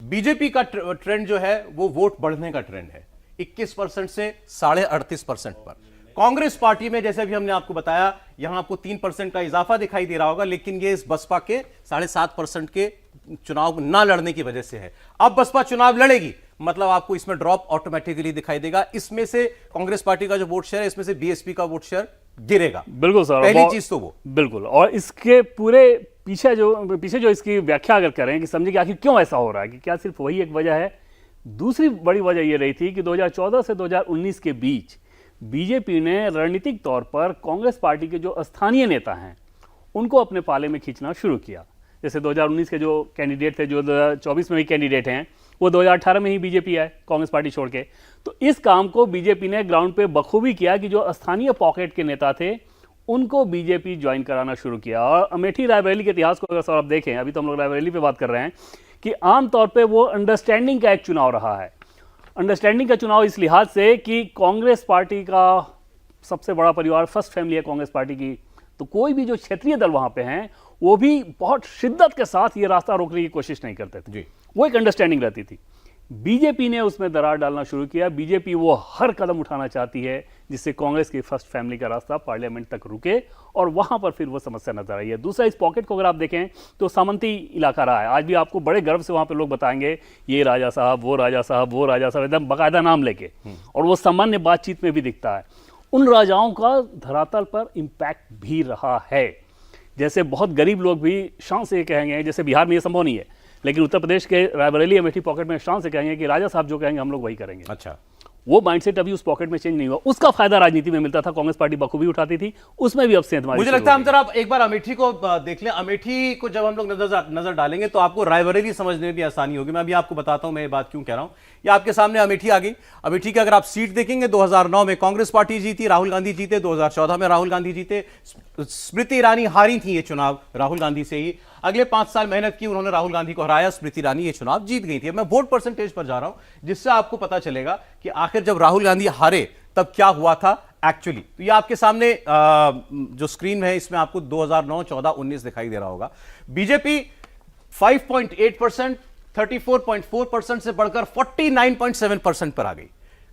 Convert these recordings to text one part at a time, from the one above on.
BJP का trend जो है वो वोट बढ़ने का ट्रेंड है, 21% से 38.5% पर। कांग्रेस पार्टी में जैसे भी हमने आपको बताया, यहां आपको 3% का इजाफा दिखाई दे रहा होगा, लेकिन ये इस बसपा के 7.5% के चुनाव ना लड़ने की वजह से है। अब बसपा चुनाव लड़ेगी, मतलब आपको इसमें ड्रॉप ऑटोमेटिकली दिखाई देगा। इसमें से कांग्रेस पार्टी का जो वोट शेयर है, इसमें से बीएसपी का वोट शेयर गिरेगा। बिल्कुल सर, पहली चीज तो वो बिल्कुल। और इसके पूरे पीछे जो इसकी व्याख्या अगर करें कि समझे कि आखिर क्यों ऐसा हो रहा है, कि क्या सिर्फ वही एक वजह है? दूसरी बड़ी वजह यह रही थी कि 2014 से 2019 के बीच बीजेपी ने रणनीतिक तौर पर कांग्रेस पार्टी के जो स्थानीय नेता हैं उनको अपने पाले में खींचना शुरू किया। जैसे 2019 के जो कैंडिडेट थे, जो 2024 में भी कैंडिडेट हैं, वो 2018 में ही बीजेपी आए कांग्रेस पार्टी छोड़ के। तो इस काम को बीजेपी ने ग्राउंड पे बखूबी किया कि जो स्थानीय पॉकेट के नेता थे उनको बीजेपी ज्वाइन कराना शुरू किया। और अमेठी रायबरेली के इतिहास को अगर सर आप देखें, अभी तो हम लोग रायबरेली पे बात कर रहे हैं, कि आमतौर पे वो अंडरस्टैंडिंग का एक चुनाव रहा है। अंडरस्टैंडिंग का चुनाव इस लिहाज से कि कांग्रेस पार्टी का सबसे बड़ा परिवार, फर्स्ट फैमिली है कांग्रेस पार्टी की, तो कोई भी जो क्षेत्रीय दल वहां पे हैं वो भी बहुत शिद्दत के साथ ये रास्ता रोकने की कोशिश नहीं करते थे। वो एक अंडरस्टैंडिंग रहती थी। बीजेपी ने उसमें दरार डालना शुरू किया। बीजेपी वो हर कदम उठाना चाहती है जिससे कांग्रेस की फर्स्ट फैमिली का रास्ता पार्लियामेंट तक रुके, और वहां पर फिर वो समस्या नजर आई है। दूसरा, इस पॉकेट को अगर आप देखें तो सामंती इलाका रहा है। आज भी आपको बड़े गर्व से वहां पे लोग बताएंगे ये राजा साहब, वो राजा साहब, वो राजा साहब, एकदम बाकायदा नाम लेके, और वो सामान्य बातचीत में भी दिखता है। उन राजाओं का धरातल पर इंपैक्ट भी रहा है। जैसे बहुत गरीब लोग भी शान से कहेंगे, जैसे बिहार में ये संभव नहीं है, लेकिन उत्तर प्रदेश के रायबरेली अमेठी पॉकेट में शान से कहेंगे कि राजा साहब जो कहेंगे हम लोग वही करेंगे। अच्छा, वो माइंडसेट अभी उस पॉकेट में चेंज नहीं हुआ। उसका फायदा राजनीति में मिलता था, कांग्रेस पार्टी बखूबी उठाती थी, उसमें भी अब से मुझे लगता है हम जरा एक बार अमेठी को देख लें। अमेठी को जब हम लोग नजर डालेंगे तो आपको रायबरेली समझने में भी आसानी होगी। मैं अभी आपको बताता हूं मैं ये बात क्यों कह रहा हूं। ये आपके सामने अमेठी आ गई। अमेठी की अगर आप सीट देखेंगे, 2009 में कांग्रेस पार्टी जीती, राहुल गांधी जीते, 2014 में राहुल गांधी जीते, स्मृति ईरानी हारी थी ये चुनाव राहुल गांधी से ही। अगले 5 साल मेहनत की, उन्होंने राहुल गांधी को हराया, स्मृति ईरानी ये चुनाव जीत गई थी। मैं वोट परसेंटेज पर जा रहा हूं जिससे आपको पता चलेगा कि आखिर जब राहुल गांधी हारे तब क्या हुआ था एक्चुअली। तो ये आपके सामने जो स्क्रीन है इसमें आपको 2009, 14, 19 दिखाई दे रहा होगा। बीजेपी 5.8%, 34.4% से बढ़कर 49.7% पर आ गई।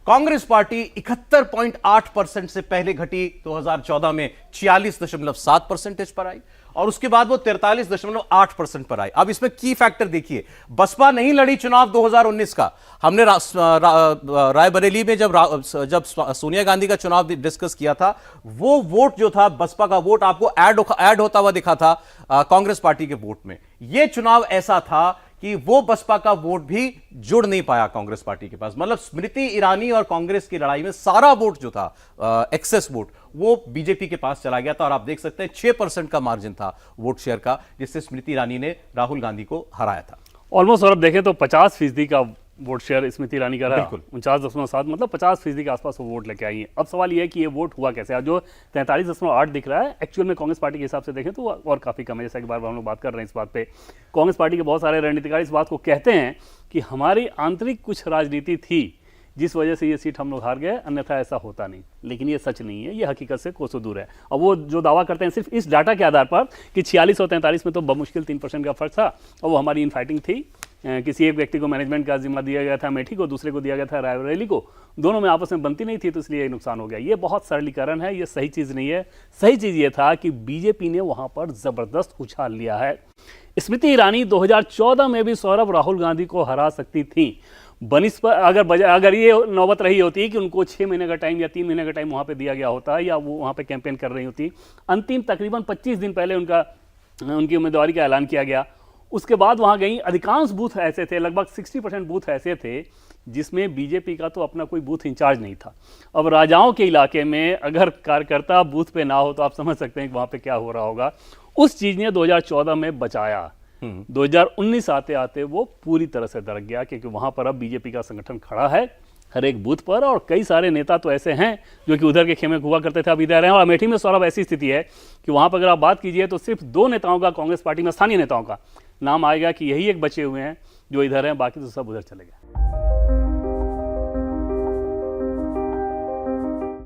कांग्रेस पार्टी 71.8% से पहले घटी 2014 में 46.7% पर आई, और उसके बाद वो 43.8% पर आई। अब इसमें की फैक्टर देखिए, बसपा नहीं लड़ी चुनाव 2019 का। हमने रायबरेली में जब सोनिया गांधी का चुनाव डिस्कस किया था, वो वोट जो था बसपा का वोट आपको ऐड होता हुआ दिखा था कांग्रेस पार्टी के वोट में। यह चुनाव ऐसा था कि वो बसपा का वोट भी जुड़ नहीं पाया कांग्रेस पार्टी के पास। मतलब स्मृति ईरानी और कांग्रेस की लड़ाई में सारा वोट जो था, एक्सेस वोट, वो बीजेपी के पास चला गया था। और आप देख सकते हैं 6% का मार्जिन था वोट शेयर का, जिससे स्मृति ईरानी ने राहुल गांधी को हराया था। ऑलमोस्ट, और अब देखें तो 50% का वोट शेयर स्मृति ईरानी का रहा। बिल्कुल 49.7, मतलब 50% के आसपास वो वोट लेके आई है। अब सवाल ये है कि ये वोट हुआ कैसे। जो 43.8 दिख रहा है, एक्चुअल में कांग्रेस पार्टी के हिसाब से देखें तो और काफी कम है। जैसा कि बार बार हम लोग बात कर रहे हैं इस बात पे, कांग्रेस पार्टी के बहुत सारे रणनीतिकार इस बात को कहते हैं कि हमारी आंतरिक कुछ राजनीति थी जिस वजह से ये सीट हम लोग हार गए, अन्यथा ऐसा होता नहीं। लेकिन ये सच नहीं है, ये हकीकत से कोसों दूर है। और वो जो दावा करते हैं सिर्फ इस डाटा के आधार पर कि 46 और 43 में तो बमुश्किल 3% का फर्क था, और वो हमारी इनफाइटिंग थी। किसी एक व्यक्ति को मैनेजमेंट का जिम्मा दिया गया था अमेठी को, दूसरे को दिया गया था रायबरेली को, दोनों में आपस में बनती नहीं थी, तो इसलिए ये नुकसान हो गया। ये बहुत सरलीकरण है, ये सही चीज़ नहीं है। सही चीज़ ये था कि बीजेपी ने वहाँ पर ज़बरदस्त उछाल लिया है। स्मृति ईरानी 2014 में भी सौरभ राहुल गांधी को हरा सकती थी। बनिस्पत अगर ये नौबत रही होती कि उनको 6 महीने का टाइम या 3 महीने का टाइम वहाँ पे दिया गया होता, या वो वहाँ पे कैंपेन कर रही होती। अंतिम तकरीबन 25 दिन पहले उनकी उम्मीदवारी का ऐलान किया गया। उसके बाद वहाँ गई, अधिकांश बूथ ऐसे थे, लगभग 60% बूथ ऐसे थे जिसमें बीजेपी का तो अपना कोई बूथ इंचार्ज नहीं था। अब राजाओं के इलाके में अगर कार्यकर्ता बूथ पे ना हो तो आप समझ सकते हैं कि वहाँ पे क्या हो रहा होगा। उस चीज़ ने 2014 में बचाया। 2019 आते आते वो पूरी तरह से दरक गया, क्योंकि वहाँ पर अब बीजेपी का संगठन खड़ा है हर एक बूथ पर, और कई सारे नेता तो ऐसे हैं जो कि उधर के खेमे हुआ करते थे, अब इधर हैं। और अमेठी में सौरभ ऐसी स्थिति है कि वहाँ पर अगर आप बात कीजिए तो सिर्फ 2 नेताओं का, कांग्रेस पार्टी में स्थानीय नेताओं का नाम आएगा कि यही एक बचे हुए हैं जो इधर हैं, बाकी तो सब उधर चले गए।